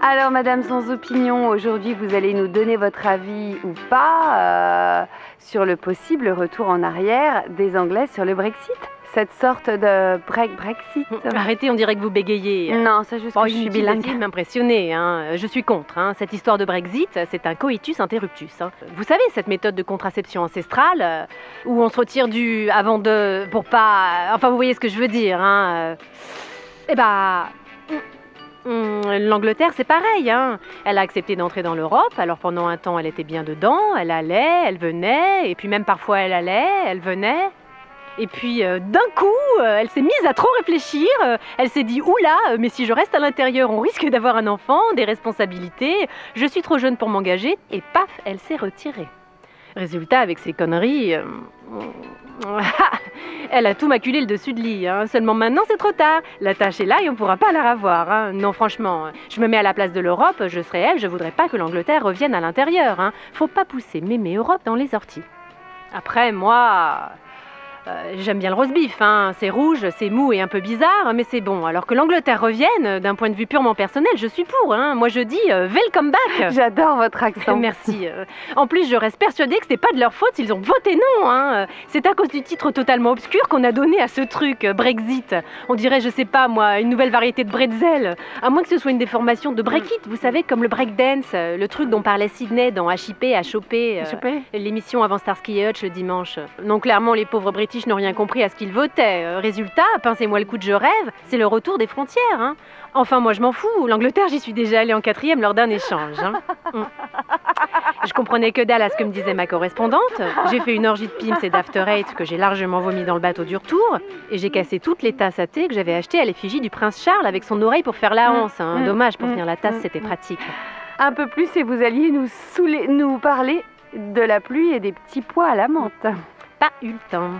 Alors, Madame Sans Opinion, aujourd'hui, vous allez nous donner votre avis ou pas sur le possible retour en arrière des Anglais sur le Brexit. Cette sorte de Brexit. Arrêtez, on dirait que vous bégayez. Non, c'est juste que je suis bilingue. Inutile de m'impressionner, hein. Je suis contre. Cette histoire de Brexit, c'est un coitus interruptus. Vous savez, cette méthode de contraception ancestrale, où on se retire du avant de... pour pas... Enfin, vous voyez ce que je veux dire. L'Angleterre, c'est pareil. Elle a accepté d'entrer dans l'Europe, alors pendant un temps, elle était bien dedans, elle allait, elle venait, et puis même parfois, elle allait, elle venait... Et puis d'un coup, elle s'est mise à trop réfléchir, elle s'est dit « Oula, mais si je reste à l'intérieur, on risque d'avoir un enfant, des responsabilités, je suis trop jeune pour m'engager » et paf, elle s'est retirée. Résultat, avec ses conneries, elle a tout maculé le dessus de lit. Seulement maintenant, c'est trop tard. La tâche est là et on ne pourra pas la revoir. Non, franchement, je me mets à la place de l'Europe, je serai elle, je voudrais pas que l'Angleterre revienne à l'intérieur. Faut pas pousser mémé Europe dans les orties. Après, moi... j'aime bien le roast beef, c'est rouge, c'est mou et un peu bizarre, mais c'est bon. Alors que l'Angleterre revienne, d'un point de vue purement personnel, je suis pour. Moi je dis welcome back. J'adore votre accent. Merci. En plus, je reste persuadée que c'est pas de leur faute s'ils ont voté non. C'est à cause du titre totalement obscur qu'on a donné à ce truc, Brexit. On dirait, je sais pas moi, une nouvelle variété de bretzel. À moins que ce soit une déformation de Brexit, vous savez, comme le breakdance, le truc dont parlait Sydney dans HIP, l'émission avant Starsky et Hutch le dimanche. Non, clairement, les pauvres British n'ont rien compris à ce qu'ils votaient. Résultat, pincez-moi le coup de je rêve, c'est le retour des frontières. Enfin, moi je m'en fous. L'Angleterre, j'y suis déjà allée en 4e lors d'un échange. Je comprenais que dalle à ce que me disait ma correspondante. J'ai fait une orgie de Pim's et d'After Eight que j'ai largement vomi dans le bateau du retour. Et j'ai cassé toutes les tasses à thé que j'avais achetées à l'effigie du prince Charles avec son oreille pour faire la hanse. Dommage, pour tenir la tasse, c'était pratique. Un peu plus et vous alliez nous parler de la pluie et des petits pois à la menthe. Pas eu le temps.